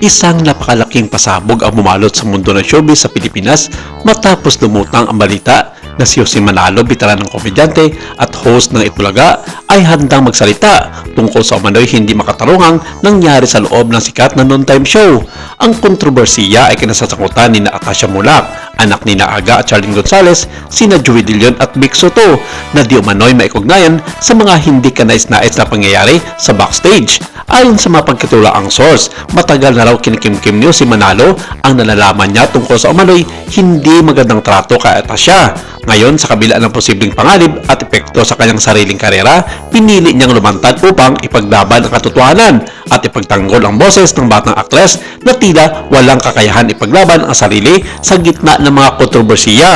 Isang napakalaking pasabog ang bumalot sa mundo ng showbiz sa Pilipinas matapos lumutang ang balita na si Jose Manalo, veteranong komedyante at host ng Itbulaga, ay handang magsalita tungkol sa umano'y hindi makatarungang nangyari sa loob ng sikat na noontime show. Ang kontrobersiya ay kinasasakutan ni Atasha Mulak, anak ni Aga at Charlene Gonzalez, sina Joey De Leon at Vic Soto, na di umano'y maikugnayan sa mga hindi kanais-nais na pangyayari sa backstage. Ayon sa mapagkatulaang source, matagal na raw kinikimkim niyo si Manalo ang nalalaman niya tungkol sa umano'y hindi magandang trato kay Atasha. Ngayon, sa kabila ng posibleng panganib at epekto sa kanyang sariling karera, pinili niyang lumantad upang ipaglaban ang katotohanan at ipagtanggol ang boses ng batang aktres na tila walang kakayahan ipaglaban ang sarili sa gitna ng mga kontrobersiya.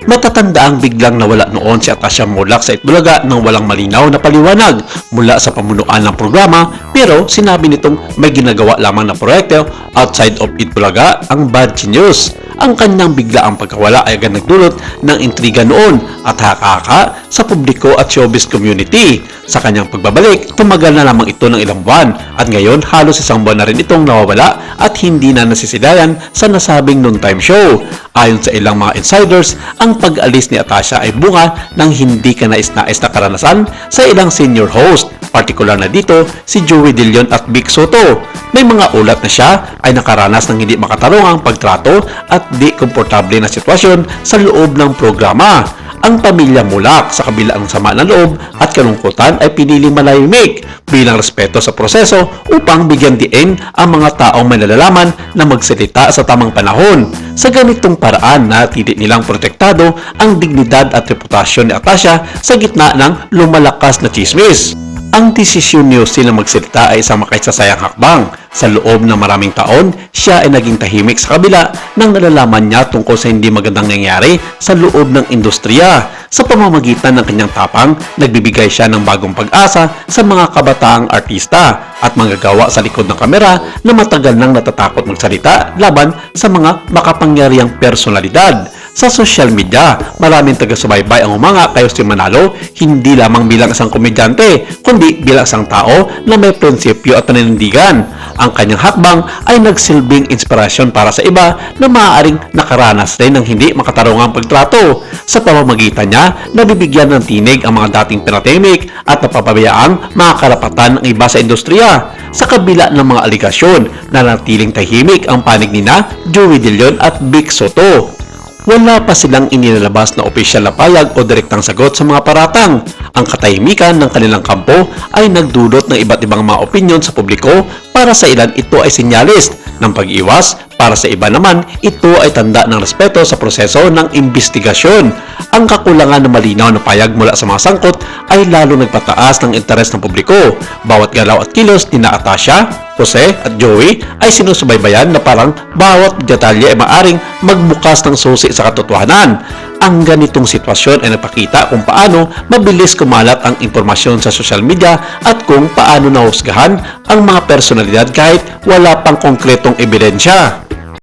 Matatandaang biglang nawala noon si Atasha Mulak sa Itbulaga nang walang malinaw na paliwanag mula sa pamunuan ng programa, pero sinabi nitong may ginagawa lamang na proyekto outside of Itbulaga ang Bad Genius. Ang kanyang biglaang pagkawala ay agad nagdulot ng intriga noon at haka-haka sa publiko at showbiz community. Sa kanyang pagbabalik, tumagal na lamang ito ng ilang buwan at ngayon halos isang buwan na rin itong nawawala at hindi na nasisilayan sa nasabing noontime show. Ayon sa ilang mga insiders, ang pag-alis ni Atasha ay bunga ng hindi kanais-nais na karanasan sa ilang senior host, partikular na dito si Joey De Leon at Vic Soto. May mga ulat na siya ay nakaranas ng hindi makatarungang pagtrato at di komportable na sitwasyon sa loob ng programa. Ang pamilya Mulak, sa kabila ng sama ng loob at kalungkutan, ay pinili manahimik bilang respeto sa proseso upang bigyan diin ang mga taong may nalalaman na magsalita sa tamang panahon. Sa ganitong paraan, natili nilang protektado ang dignidad at reputasyon ni Atasha sa gitna ng lumalakas na chismis. Ang desisyon ni Jose na magsalita ay isang makaisasayang hakbang. Sa loob ng maraming taon, siya ay naging tahimik sa kabila ng nalalaman niya tungkol sa hindi magandang nangyari sa loob ng industriya. Sa pamamagitan ng kanyang tapang, nagbibigay siya ng bagong pag-asa sa mga kabataang artista at manggagawa sa likod ng kamera na matagal nang natatakot magsalita laban sa mga makapangyarihang personalidad. Sa social media, maraming taga-subaybay ang humanga kay Jose Manalo, hindi lamang bilang isang komedyante, kundi bilang isang tao na may prinsipyo at paninindigan. Ang kanyang hakbang ay nagsilbing inspirasyon para sa iba na maaaring nakaranas rin ng hindi makatarungang pagtrato. Sa pamamagitan niya, nabibigyan ng tinig ang mga dating pinatahimik at napapabayaang mga karapatan ng iba sa industriya. Sa kabila ng mga aligasyon, nanatiling tahimik ang panig nina Joey De Leon at Vic Soto. Wala pa silang inilalabas na opisyal na payag o direktang sagot sa mga paratang. Ang katahimikan ng kanilang kampo ay nagdulot ng iba't ibang mga opinyon sa publiko. Para sa ilan, ito ay sinyalis ng pag-iwas. Para sa iba naman, ito ay tanda ng respeto sa proseso ng imbestigasyon. Ang kakulangan ng malinaw na payag mula sa mga sangkot ay lalo nagpataas ng interes ng publiko. Bawat galaw at kilos ni Atasha, Jose at Joey ay sinusubaybayan na parang bawat detalye ay maaring magbukas ng susi sa katotohanan. Ang ganitong sitwasyon ay nagpakita kung paano mabilis kumalat ang impormasyon sa social media at kung paano nahusgahan ang mga personalidad kahit wala pang konkretong ebidensya.